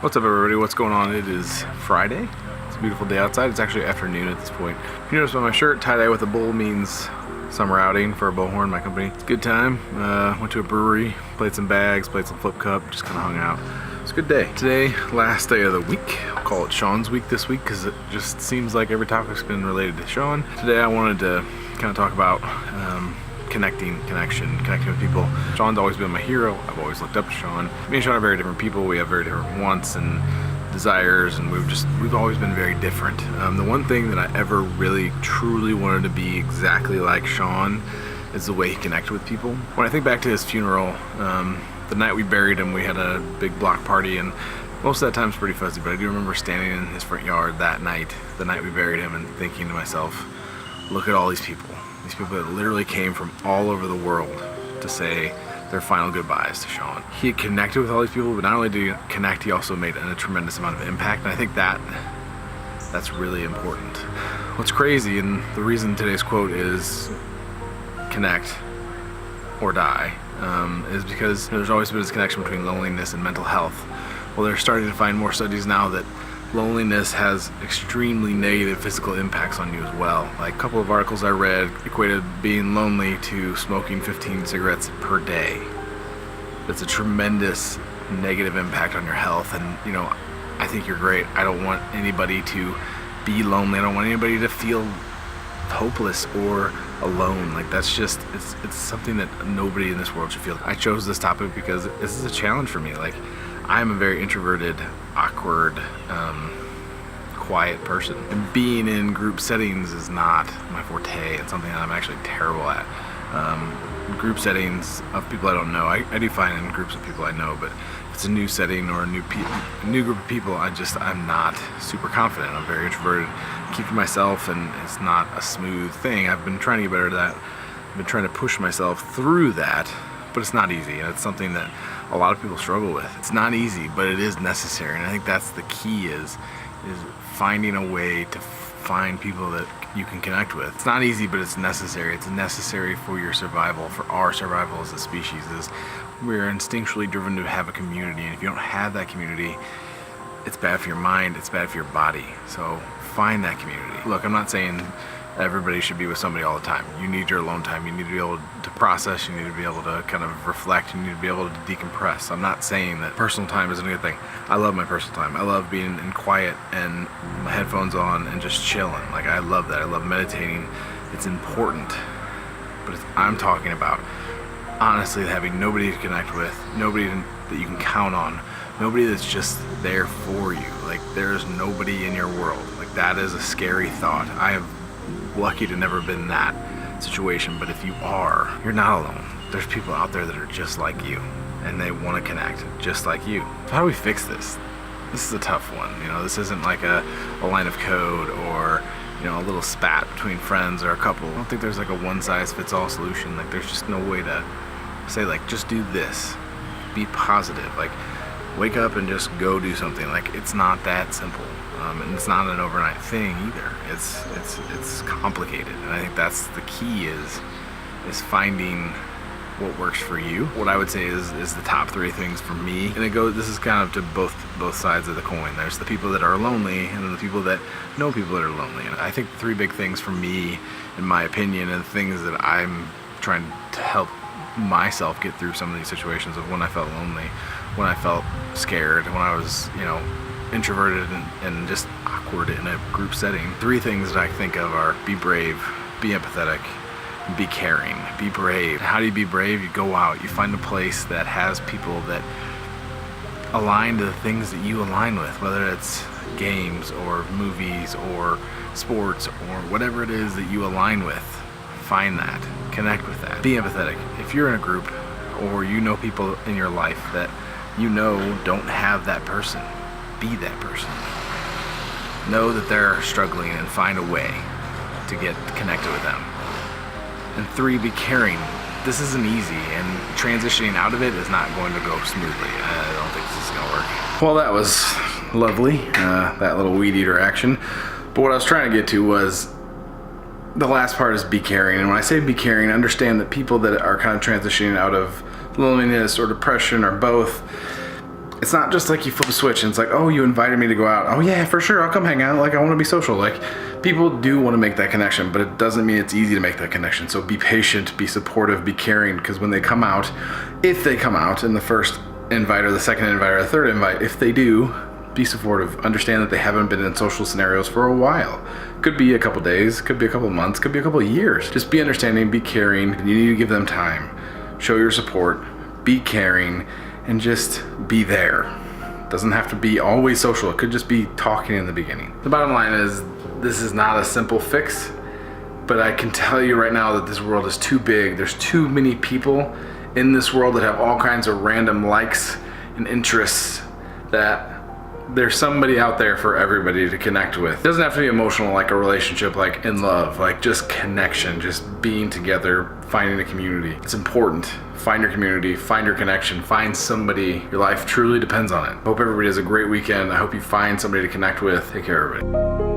What's up, everybody? What's going on? It is Friday. It's a beautiful day outside. It's actually afternoon at this point. If you notice by my shirt, tie-dye with a bowl means summer outing for a Bullhorn, my company. It's a good time. Went to a brewery, played some bags, played some flip cup, just kind of hung out. It's a good day. Today, last day of the week. I'll call it Sean's week this week because it just seems like every topic's been related to Sean. Today I wanted to kind of talk about connecting with people. Sean's always been my hero. I've always looked up to Sean. Me and Sean are very different people. We have very different wants and desires, and we've always been very different. The one thing that I ever really truly wanted to be exactly like Sean is the way he connected with people. When I think back to his funeral, the night we buried him, we had a big block party, and most of that time's pretty fuzzy, but I do remember standing in his front yard that night, the night we buried him, and thinking to myself, look at all these people that literally came from all over the world to say their final goodbyes to Sean. He had connected with all these people, but not only did he connect, he also made a tremendous amount of impact, and I think that's really important. What's crazy, and the reason today's quote is connect or die, is because there's always been this connection between loneliness and mental health. Well, they're starting to find more studies now that loneliness has extremely negative physical impacts on you as well. Like a couple of articles I read equated being lonely to smoking 15 cigarettes per day. That's a tremendous negative impact on your health, and I think you're great. I don't want anybody to be lonely. I don't want anybody to feel hopeless or alone. Like that's just it's something that nobody in this world should feel. I chose this topic because this is a challenge for me. Like, I'm a very introverted, awkward, quiet person. And being in group settings is not my forte. It's something that I'm actually terrible at. Group settings of people I don't know, I do fine in groups of people I know, but if it's a new setting or a new group of people, I'm not super confident. I'm very introverted, keep to myself, and it's not a smooth thing. I've been trying to get better at that. I've been trying to push myself through that, but it's not easy, and it's something that a lot of people struggle with. It's not easy, but it is necessary, and I think that's the key is finding a way to find people that you can connect with. It's not easy, but it's necessary. It's necessary for your survival, for our survival as a species. We're instinctually driven to have a community, and if you don't have that community, it's bad for your mind, it's bad for your body. So find that community. Look, I'm not saying everybody should be with somebody all the time. You need your alone time. You need to be able to process. You need to be able to kind of reflect. You need to be able to decompress. I'm not saying that personal time isn't a good thing. I love my personal time. I love being in quiet and my headphones on and just chilling. Like, I love that. I love meditating. It's important. But I'm talking about, honestly, having nobody to connect with, nobody that you can count on, nobody that's just there for you. Like, there's nobody in your world. Like, that is a scary thought. I am lucky to never been in that situation, but if you are, you're not alone. There's people out there that are just like you, and they want to connect just like you. So how do we fix this? This is a tough one. This isn't like a line of code or a little spat between friends or a couple. I don't think there's like a one-size-fits-all solution. Like, there's just no way to say, like, just do this, be positive, like wake up and just go do something. Like, it's not that simple. And it's not an overnight thing either. It's complicated, and I think that's the key is finding what works for you. What I would say is the top three things for me, and this is kind of to both sides of the coin. There's the people that are lonely, and then the people that know people that are lonely. And I think the three big things for me, in my opinion, and the things that I'm trying to help myself get through some of these situations of when I felt lonely, when I felt scared, when I was introverted and just awkward in a group setting. Three things that I think of are be brave, be empathetic, be caring. Be brave. How do you be brave? You go out, you find a place that has people that align to the things that you align with, whether it's games or movies or sports or whatever it is that you align with. Find that, connect with that. Be empathetic. If you're in a group or people in your life that don't have that person, be that person. Know that they're struggling and find a way to get connected with them. And three, be caring. This isn't easy, and transitioning out of it is not going to go smoothly. I don't think this is going to work. Well, that was lovely, that little weed eater action. But what I was trying to get to was the last part is be caring. And when I say be caring, understand that people that are kind of transitioning out of loneliness or depression or both, It's not just like you flip a switch and it's like, oh, you invited me to go out. Oh yeah, for sure, I'll come hang out. Like, I want to be social. Like, people do want to make that connection, but it doesn't mean it's easy to make that connection. So be patient, be supportive, be caring, because when they come out, if they come out in the first invite or the second invite or the third invite, if they do, be supportive. Understand that they haven't been in social scenarios for a while. Could be a couple days, could be a couple months, could be a couple years. Just be understanding, be caring. You need to give them time. Show your support, be caring, and just be there. Doesn't have to be always social. It could just be talking in the beginning. The bottom line is, this is not a simple fix, but I can tell you right now that this world is too big. There's too many people in this world that have all kinds of random likes and interests, that there's somebody out there for everybody to connect with. It doesn't have to be emotional like a relationship, like in love, like just connection, just being together, finding a community. It's important. Find your community, find your connection, find somebody your life truly depends on it. Hope everybody has a great weekend. I hope you find somebody to connect with. Take care, everybody.